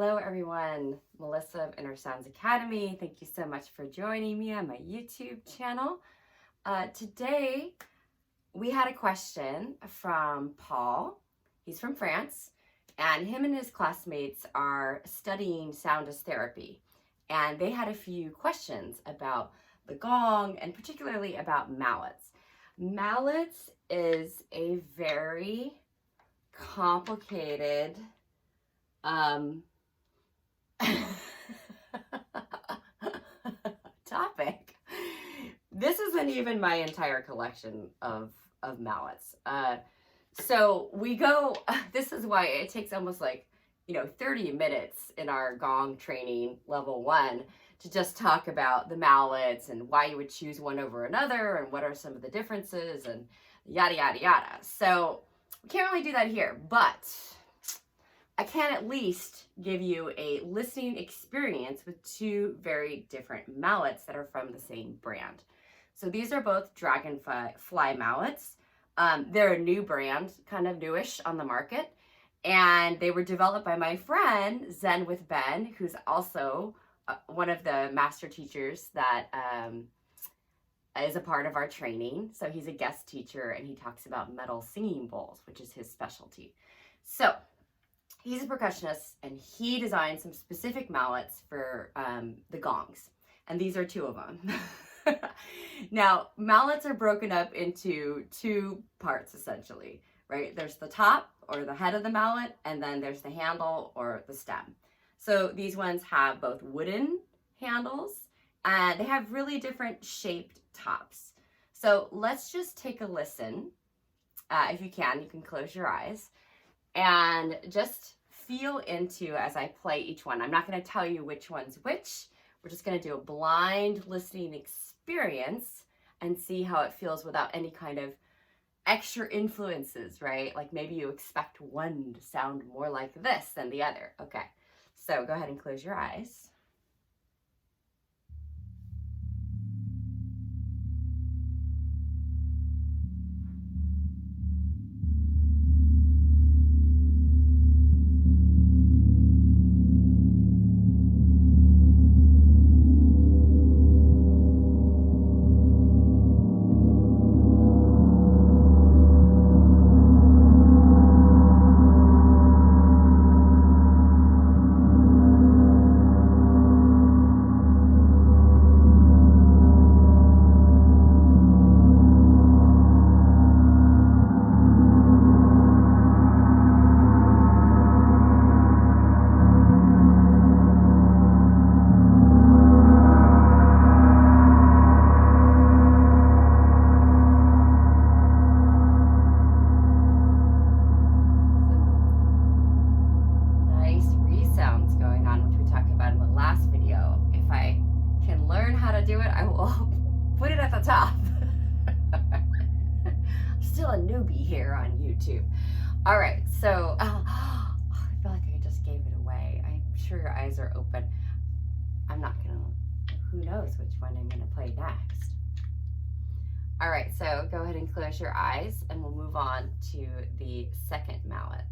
Hello everyone, Melissa of Inner Sounds Academy. Thank you so much for joining me on my YouTube channel. Today we had a question from Paul. He's from France, and him and his classmates are studying sound as therapy. And they had a few questions about the gong and particularly about mallets. Mallets is a very complicated topic. This isn't even my entire collection of mallets. So we go, this is why it takes almost 30 minutes in our gong training level 1 to just talk about the mallets and why you would choose one over another and what are some of the differences and yada, yada, yada. So we can't really do that here, but I can at least give you a listening experience with two very different mallets that are from the same brand. So these are both Dragonfly mallets. They're a new brand, kind of newish on the market. And they were developed by my friend, Zen with Ben, who's also one of the master teachers that is a part of our training. So he's a guest teacher and he talks about metal singing bowls, which is his specialty. So he's a percussionist and he designed some specific mallets for the gongs. And these are two of them. Now, mallets are broken up into two parts essentially, right? There's the top or the head of the mallet, and then there's the handle or the stem. So these ones have both wooden handles and they have really different shaped tops. So let's just take a listen. If you can close your eyes and just feel into as I play each one. I'm not going to tell you which one's which. We're just going to do a blind listening experience and see how it feels without any kind of extra influences, right? Like maybe you expect one to sound more like this than the other. Okay, so go ahead and close your eyes. Do it, I will put it at the top. Still a newbie here on YouTube. All right, so I feel like I just gave it away. I'm sure your eyes are open. I'm not gonna, who knows which one I'm gonna play next. All right, so go ahead and close your eyes and we'll move on to the second mallet.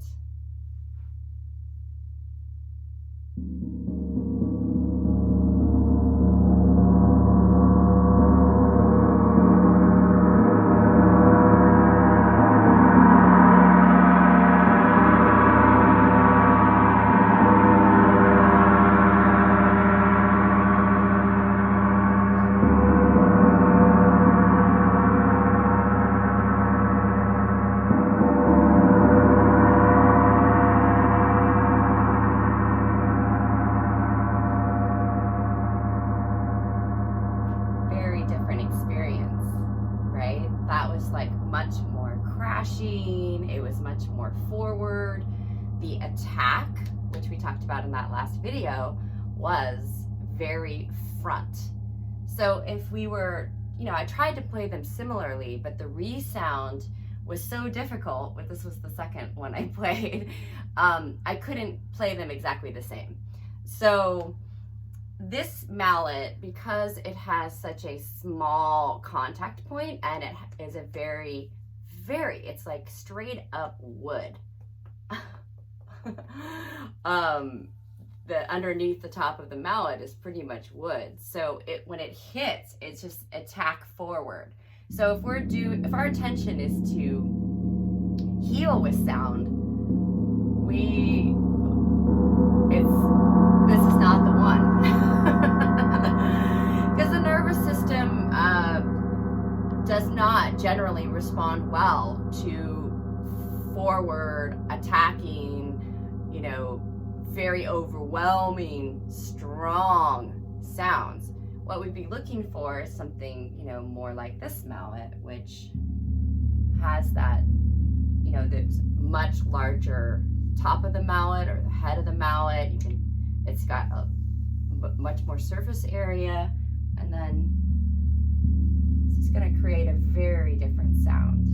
Much more crashing, it was much more forward. The attack, which we talked about in that last video, was very front. So if we were, I tried to play them similarly, but the resound was so difficult, but this was the second one I played, I couldn't play them exactly the same. So this mallet, because it has such a small contact point and it is a very, it's like straight up wood. underneath the top of the mallet is pretty much wood. So when it hits, it's just attack forward. So if our intention is to heal with sound, this is not the one. Because the nervous system does not generally respond well to forward attacking, very overwhelming, strong sounds. What we'd be looking for is something, more like this mallet, which has that, the much larger top of the mallet or the head of the mallet. It's got a much more surface area, and then this is going to create a very different sound.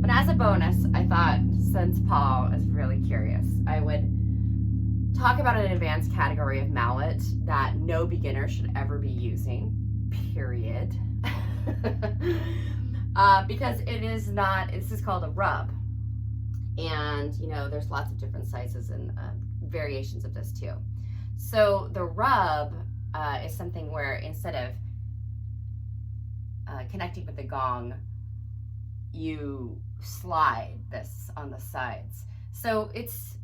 But as a bonus, I thought, since Paul is really curious, I would talk about an advanced category of mallet that no beginner should ever be using, period. Because this is called a rub. And, there's lots of different sizes and variations of this too. So the rub is something where instead of connecting with the gong, you slide this on the sides. So it's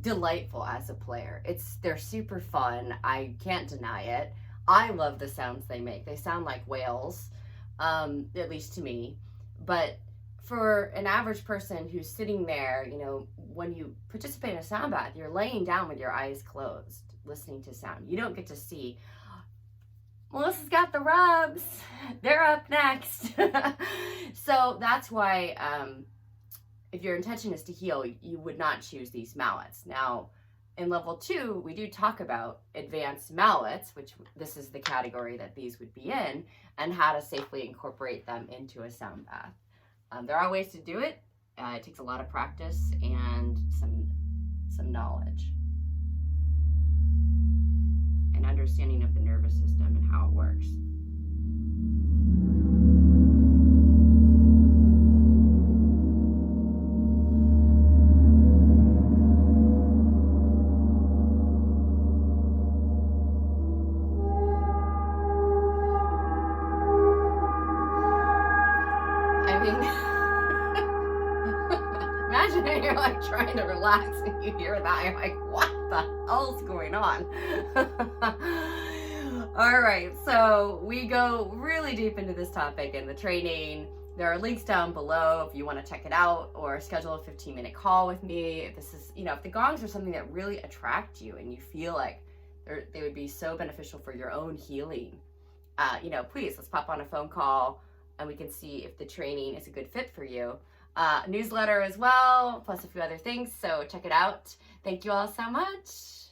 delightful as a player. They're super fun. I can't deny it. I love the sounds they make. They sound like whales, at least to me. But for an average person who's sitting there, when you participate in a sound bath, you're laying down with your eyes closed, listening to sound. You don't get to see, Melissa's got the rubs, they're up next. So that's why if your intention is to heal, you would not choose these mallets. Now, in level 2, we do talk about advanced mallets, which this is the category that these would be in, and how to safely incorporate them into a sound bath. There are ways to do it. It takes a lot of practice and some knowledge and understanding of the nervous system and how it works. Imagine that you're like trying to relax and you hear that. You're like, what the hell's going on? All right, so we go really deep into this topic in the training. There are links down below if you want to check it out or schedule a 15-minute call with me. If this is, if the gongs are something that really attract you and you feel like they would be so beneficial for your own healing, please, let's pop on a phone call and we can see if the training is a good fit for you. Newsletter as well, plus a few other things, so check it out. Thank you all so much.